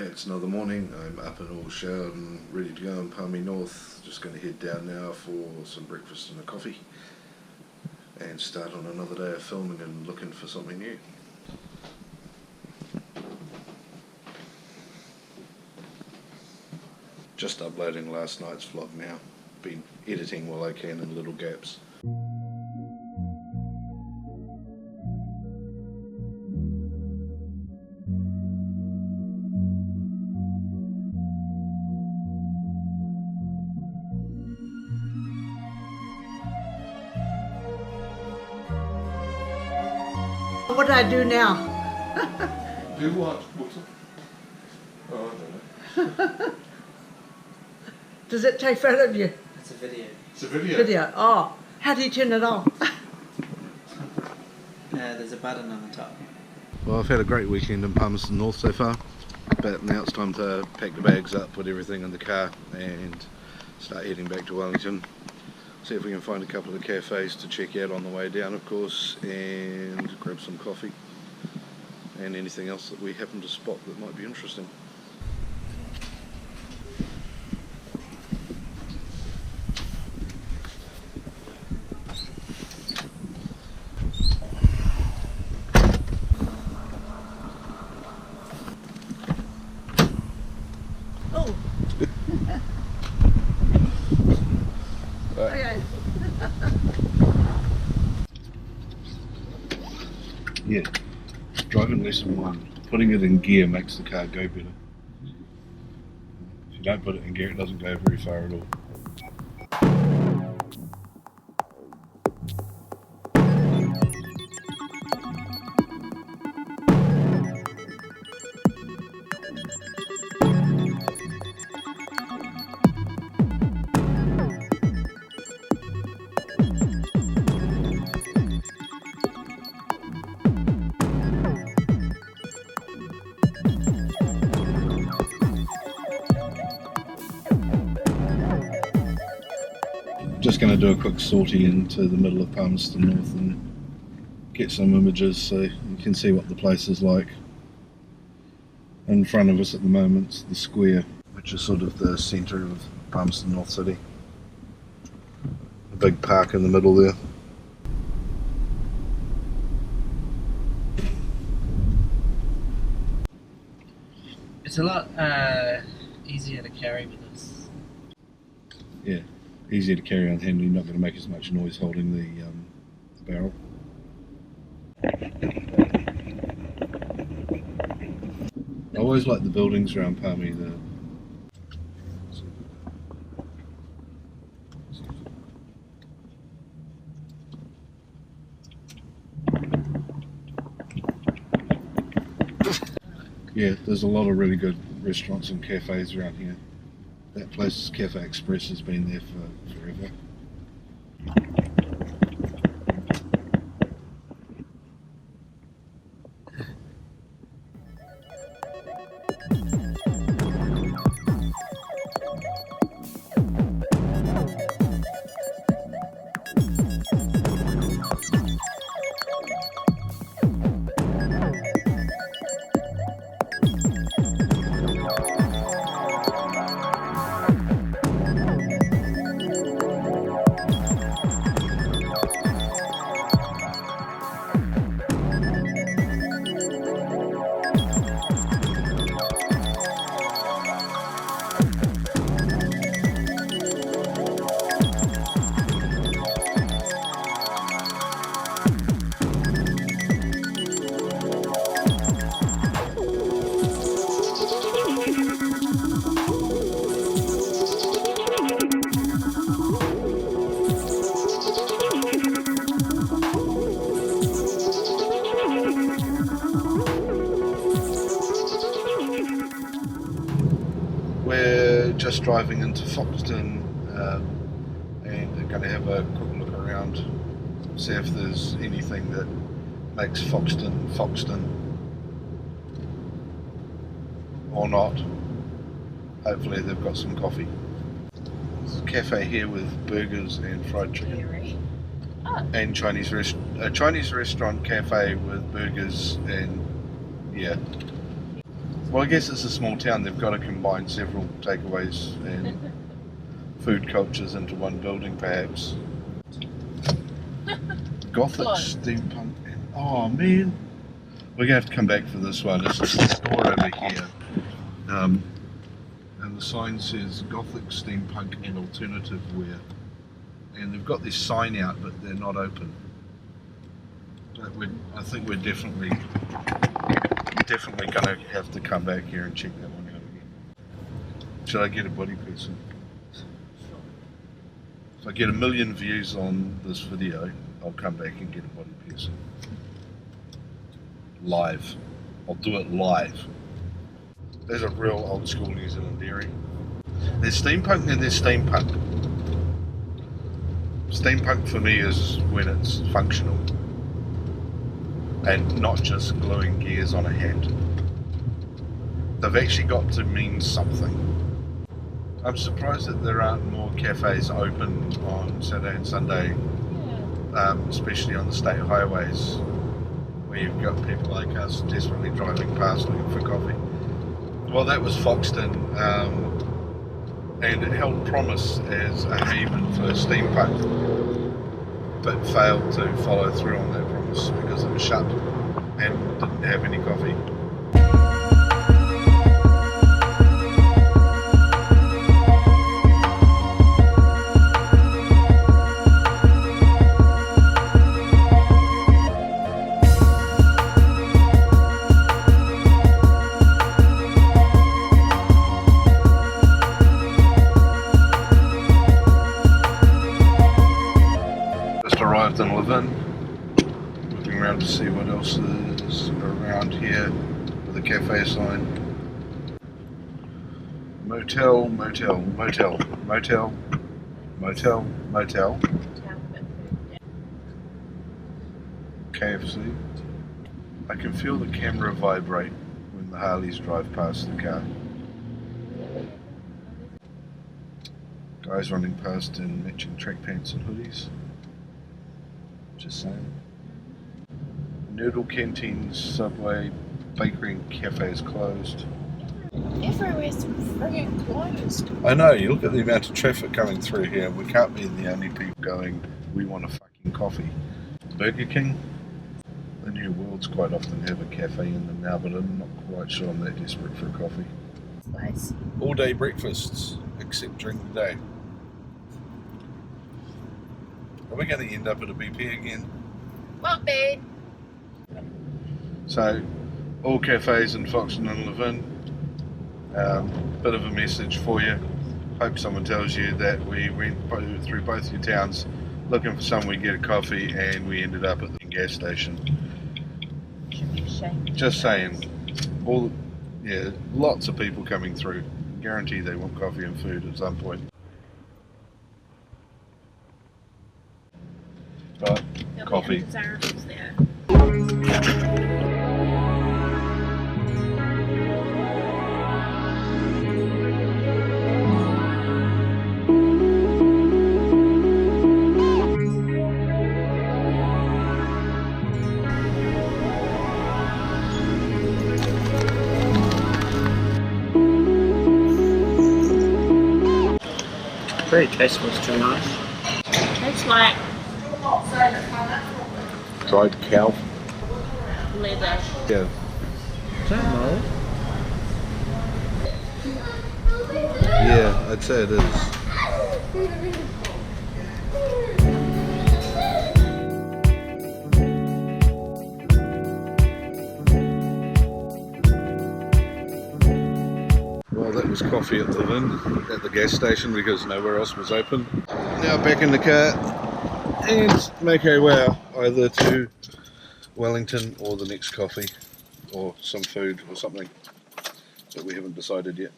It's another morning. I'm up and all showered and ready to go in Palmy North. Just going to head down now for some breakfast and a coffee and start on another day of filming and looking for something new. Just uploading last night's vlog now. Been editing while I can in little gaps. What do I do now? Do what? Oh, I don't know. Does it take photo of you? It's a video. It's a video. Video. Oh, how do you turn it on? There's a button on the top. Well, I've had a great weekend in Palmerston North so far, but now it's time to pack the bags up, put everything in the car and start heading back to Wellington. See if we can find a couple of cafes to check out on the way down, of course, and grab some coffee and anything else that we happen to spot that might be interesting. Oh. Okay. Yeah, driving lesson 1. Putting it in gear makes the car go better. If you don't put it in gear, it doesn't go very far at all. Just going to do a quick sortie into the middle of Palmerston North and get some images so you can see what the place is like. In front of us at the moment is the square, which is sort of the centre of Palmerston North City. A big park in the middle there. It's a lot easier to carry with us. Yeah. Easier to carry on hand, you're not going to make as much noise holding the barrel. I always like the buildings around Palmy. Yeah, there's a lot of really good restaurants and cafes around here. That place, Cafe Express, has been there for forever. We're just driving into Foxton and we're going to have a quick look around, see if there's anything that makes Foxton Foxton or not. Hopefully they've got some coffee. There's a cafe here with burgers and fried chicken. And Chinese a Chinese restaurant cafe with burgers and yeah. Well, I guess it's a small town. They've got to combine several takeaways and food cultures into one building, perhaps. Gothic Close. steampunk. Oh man, we're gonna have to come back for this one. It's a store over here, and the sign says Gothic steampunk and alternative wear, and they've got this sign out, but they're not open. But I think we're definitely gonna have to come back here and check that one out again. Should I get a body person? If I get 1 million views on this video, I'll come back and get a body piercing. Live. I'll do it live. There's a real old school New Zealand dairy. There's steampunk and there's steampunk. Steampunk for me is when it's functional and not just gluing gears on a hat. They've actually got to mean something. I'm surprised that there aren't more cafes open on Saturday and Sunday, especially on the state highways, where you've got people like us desperately driving past looking for coffee. Well, that was Foxton, and it held promise as a haven for steampunk, but failed to follow through on that promise because it was shut and didn't have any coffee. Arrived in Levin, looking around to see what else is around here with a cafe sign. Motel, motel, motel, motel, motel, motel. KFC. I can feel the camera vibrate when the Harleys drive past the car. Guys running past in matching track pants and hoodies. Just saying. Noodle canteens, Subway, bakery and cafes closed. Everywhere's friggin' closed. I know, you look at the amount of traffic coming through here, we can't be the only people going, we want a fucking coffee. Burger King? The New Worlds quite often have a cafe in them now, but I'm not quite sure I'm that desperate for a coffee. Nice. All day breakfasts, except during the day. Are we going to end up at a BP again? Won't be. So, all cafes in Foxton and Levin. Bit of a message for you. Hope someone tells you that we went through both your towns looking for somewhere to get a coffee and we ended up at the gas station. Should be ashamed. Just saying. Lots of people coming through. Guarantee they want coffee and food at some point. Right, coffee. There. Very tasteful, it's too nice. It's like Dried cow. leather. Yeah. Is that mold? Yeah, I'd say it is. Well, that was coffee at the Lynn, at the gas station, because nowhere else was open. Now back in the car and make our way either to Wellington or the next coffee or some food or something, but we haven't decided yet.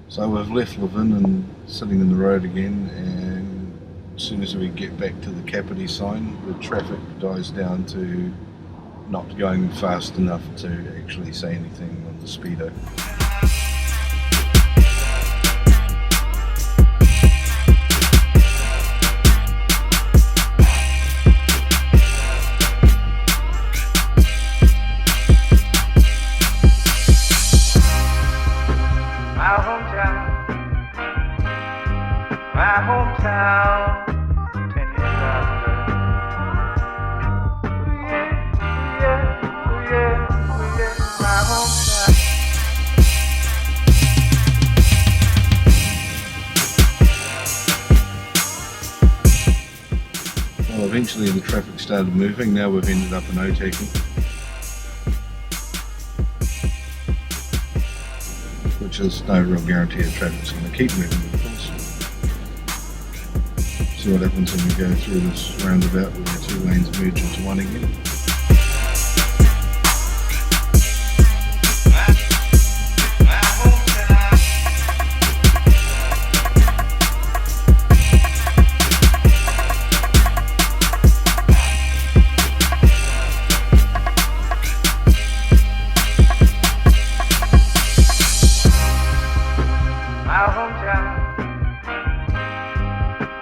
So we've left Levin and sitting in the road again, and as soon as we get back to the Kapiti sign, the traffic dies down to not going fast enough to actually say anything on the speedo. eventually the traffic started moving. Now we've ended up in Otaki, which is no real guarantee the traffic's going to keep moving, of course. See what happens when we go through this roundabout where the two lanes merge into one again.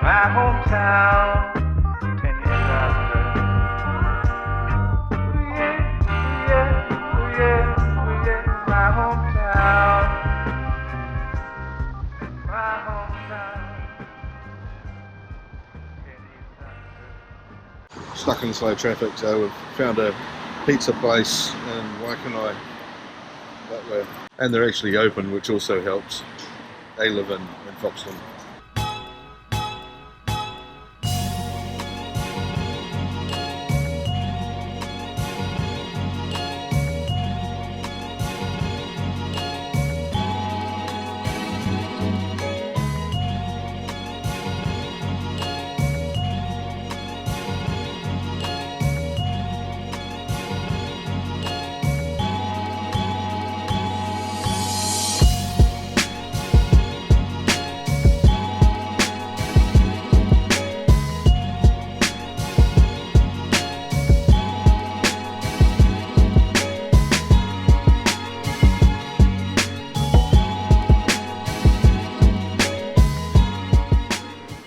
My hometown, 10 years after. Ooh yeah, ooh yeah, ooh yeah, ooh yeah, my hometown. My hometown, 10 years after. Stuck in slow traffic, so we've found a pizza place in Waikanae that way. And they're actually open, which also helps. They live in Foxton.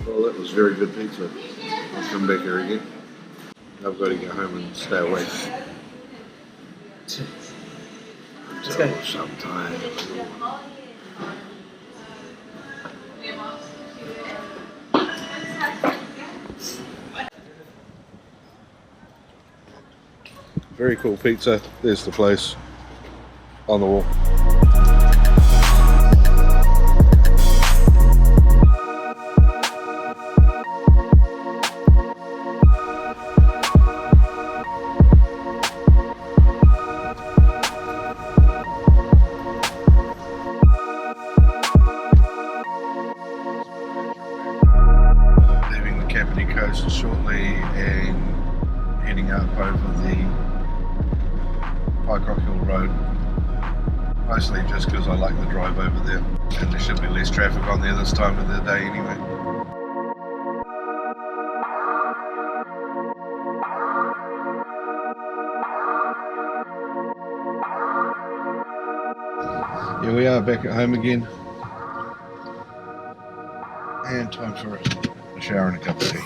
Well, that was very good pizza. I'll come back here again. I've got to go home and stay awake Let's go. until sometime. Very cool pizza. There's the place on the wall. Leaving the Kapiti coast shortly and heading up over the Paikok Hill Road. Mostly just because I like the drive over there, and there should be less traffic on there this time of the day anyway. Here we are back at home again, and time for a shower and a cup of tea.